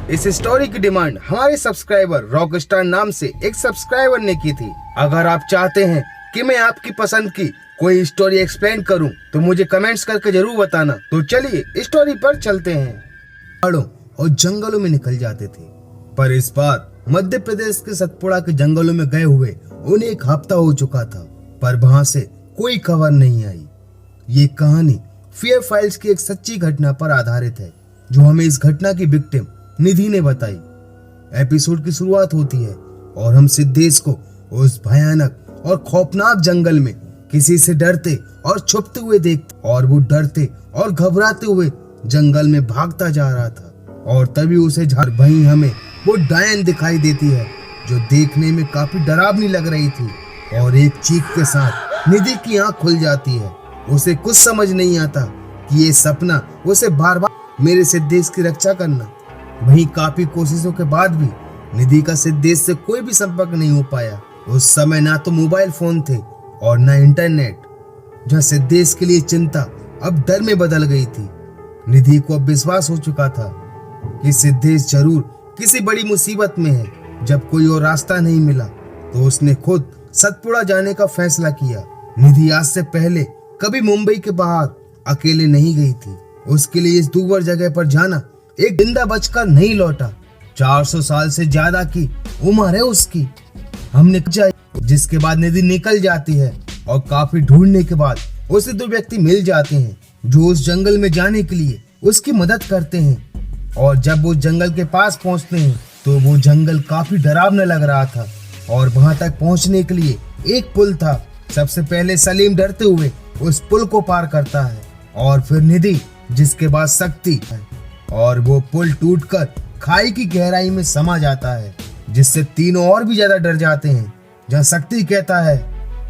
इस स्टोरी की डिमांड हमारे सब्सक्राइबर रॉकस्टार नाम से एक सब्सक्राइबर ने की थी। अगर आप चाहते हैं कि मैं आपकी पसंद की कोई स्टोरी एक्सप्लेन करूं, तो मुझे कमेंट्स करके जरूर बताना। तो चलिए स्टोरी पर चलते हैं। पहाड़ों और जंगलों में निकल जाते थे, पर इस बार मध्य प्रदेश के सतपुड़ा के जंगलों में गए हुए उन्हें एक हफ्ता हो चुका था, पर वहां से कोई खबर नहीं आई। ये कहानी फियर फाइल्स की एक सच्ची घटना पर आधारित है, जो हमें इस घटना की विक्टिम निधि ने बताई। एपिसोड की शुरुआत होती है और हम सिद्धेश को उस भयानक और खौफनाक जंगल में किसी से डरते और छुपते हुए देखते, और वो डरते और घबराते हुए जंगल में भागता जा रहा था। और तभी उसे वहीं हमें वो डायन दिखाई देती है, जो देखने में काफी डरावनी लग रही थी। और एक चीख के साथ निधि की आंख खुल जाती है। उसे कुछ समझ नहीं आता कि ये सपना उसे बार बार मेरे सिद्धेश की रक्षा करना। वहीं काफी कोशिशों के बाद भी निधि का सिद्धेश से कोई भी संपर्क नहीं हो पाया। उस समय ना तो मोबाइल फोन थे और ना इंटरनेट, जहाँ सिद्धेश के लिए चिंता अब डर में बदल गई थी। निधि को अब विश्वास हो चुका था कि सिद्धेश जरूर किसी बड़ी मुसीबत में है। जब कोई और रास्ता नहीं मिला तो उसने खुद सतपुड़ा जाने का फैसला किया। निधि आज से पहले कभी मुंबई के बाहर अकेले नहीं गई थी। उसके लिए इस दूर जगह पर जाना एक जिंदा बचकर नहीं लौटा। 400 साल से ज्यादा की उम्र है उसकी। हमने जिसके बाद निधि निकल जाती है और काफी ढूंढने के बाद उसे 2 व्यक्ति मिल जाते हैं, जो उस जंगल में जाने के लिए उसकी मदद करते हैं। और जब वो जंगल के पास पहुंचते हैं तो वो जंगल काफी डरावना लग रहा था, और वहां तक पहुंचने के लिए एक पुल था। सबसे पहले सलीम डरते हुए उस पुल को पार करता है, और फिर निधि, जिसके बाद शक्ति है, और वो पुल टूटकर खाई की गहराई में समा जाता है, जिससे तीनों और भी ज्यादा डर जाते हैं। जहाँ शक्ति कहता है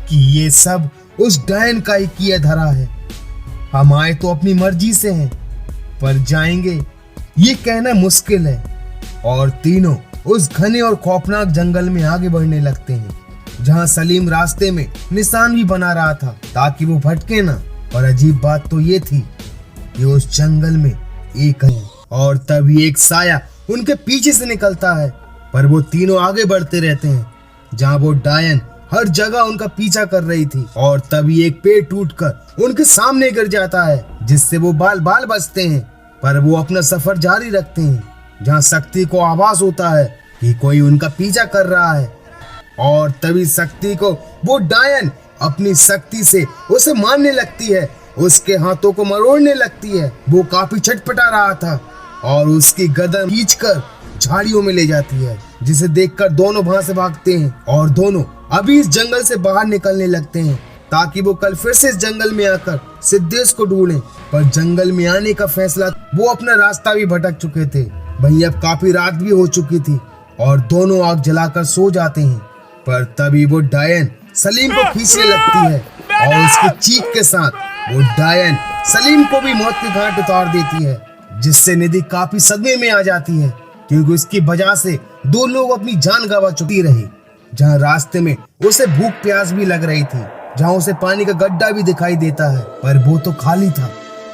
कि ये सब उस डायन का ही किया धरा है, हम आए तो अपनी मर्जी से हैं, पर जाएंगे ये कहना मुश्किल है। और तीनों उस घने और खौफनाक जंगल में आगे बढ़ने लगते हैं, जहाँ सलीम रास्ते में निशान भी बना रहा था ताकि वो भटके ना। और अजीब बात तो ये थी कि उस जंगल में एक है, और तभी एक साया उनके पीछे से निकलता है, पर वो तीनों आगे बढ़ते रहते हैं, जहाँ वो डायन हर जगह उनका पीछा कर रही थी। और तभी एक पेड़ टूटकर उनके सामने गिर जाता है, जिससे वो बाल बाल बचते हैं, पर वो अपना सफर जारी रखते हैं। जहाँ शक्ति को आभास होता है कि कोई उनका पीछा कर रहा है, और तभी शक्ति को वो डायन अपनी शक्ति से उसे मारने लगती है, उसके हाथों को मरोड़ने लगती है। वो काफी छटपटा रहा था और उसकी गर्दन खींचकर झाड़ियों में ले जाती है, जिसे देखकर दोनों वहां से भागते हैं। और दोनों अभी इस जंगल से बाहर निकलने लगते हैं ताकि वो कल फिर से इस जंगल में आकर सिद्धेश को ढूंढें। पर जंगल में आने का फैसला, वो अपना रास्ता भी भटक चुके थे। वहीं अब काफी रात भी हो चुकी थी और दोनों आग जलाकर सो जाते हैं। पर तभी वो डायन सलीम को खींचने लगती है, और उसकी चीख के साथ वो डायन सलीम को भी मौत के घाट उतार देती है, जिससे निधि काफी सदमे में आ जाती है, क्योंकि उसकी वजह से 2 लोग अपनी जान गंवा चुकी रही। जहाँ रास्ते में उसे भूख प्यास भी लग रही थी, जहाँ उसे पानी का गड्ढा भी दिखाई देता है, पर वो तो खाली था।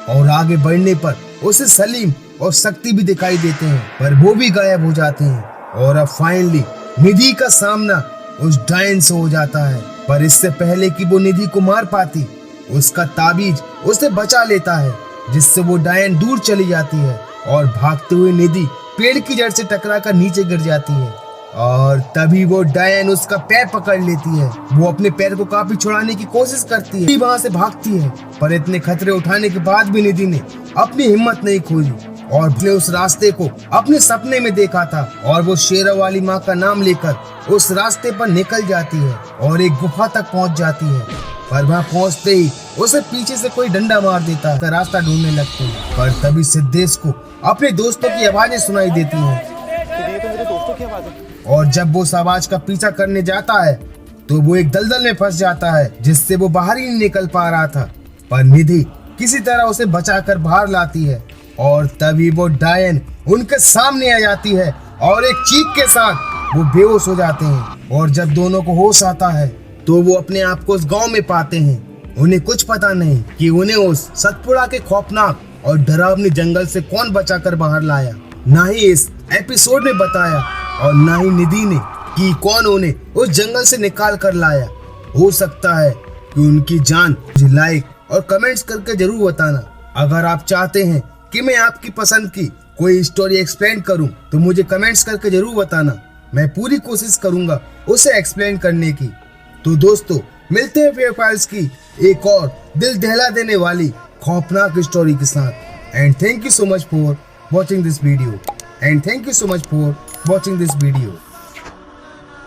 और आगे बढ़ने पर उसे सलीम और शक्ति भी दिखाई देते हैं, पर वो भी गायब हो जाते हैं। और अब फाइनली निधि का सामना उस डायन से हो जाता है। पर इससे पहले कि वो निधि को मार पाती, उसका ताबीज उसे बचा लेता है, जिससे वो डायन दूर चली जाती है। और भागते हुए निधि पेड़ की जड़ से टकराकर नीचे गिर जाती है, और तभी वो डायन उसका पैर पकड़ लेती है। वो अपने पैर को काफी छुड़ाने की कोशिश करती है, वहां से भागती है, पर इतने खतरे उठाने के बाद भी निधि ने अपनी हिम्मत नहीं खोई, और उसने उस रास्ते को अपने सपने में देखा था। और वो शेरों वाली माँ का नाम लेकर उस रास्ते पर निकल जाती है और एक गुफा तक पहुंच जाती है। पर वहां पहुंचते ही उसे पीछे से कोई डंडा मार देता है, रास्ता ढूंढने लगते हैं। पर तभी सिद्धेश को अपने दोस्तों की आवाजें सुनाई देती हैं, और जब वो उस आवाज का पीछा करने जाता है तो वो एक दलदल में फंस जाता है, जिससे वो बाहर ही नहीं निकल पा रहा था। पर निधि किसी तरह उसे बचाकर बाहर लाती है, और तभी वो डायन उनके सामने आ जाती है, और एक चीख के साथ वो बेहोश हो जाते हैं। और जब दोनों को होश आता है तो वो अपने आप को उस गांव में पाते हैं। उन्हें कुछ पता नहीं कि उन्हें उस सतपुड़ा के खौफनाक और डरावनी जंगल से कौन बचाकर बाहर लाया। ना ही इस एपिसोड में बताया और ना ही निधि ने कि कौन उन्हें उस जंगल से निकाल कर लाया। हो सकता है कि उनकी जान। मुझे लाइक और कमेंट्स करके जरूर बताना। अगर आप चाहते हैं कि मैं आपकी पसंद की कोई स्टोरी एक्सप्लेन करूं तो मुझे कमेंट्स करके जरूर बताना। मैं पूरी कोशिश करूंगा उसे एक्सप्लेन करने की। तो दोस्तों, मिलते हैं फेयर फाइल्स की एक और दिल दहला देने वाली खौफनाक स्टोरी के साथ। And thank you so much for watching this video.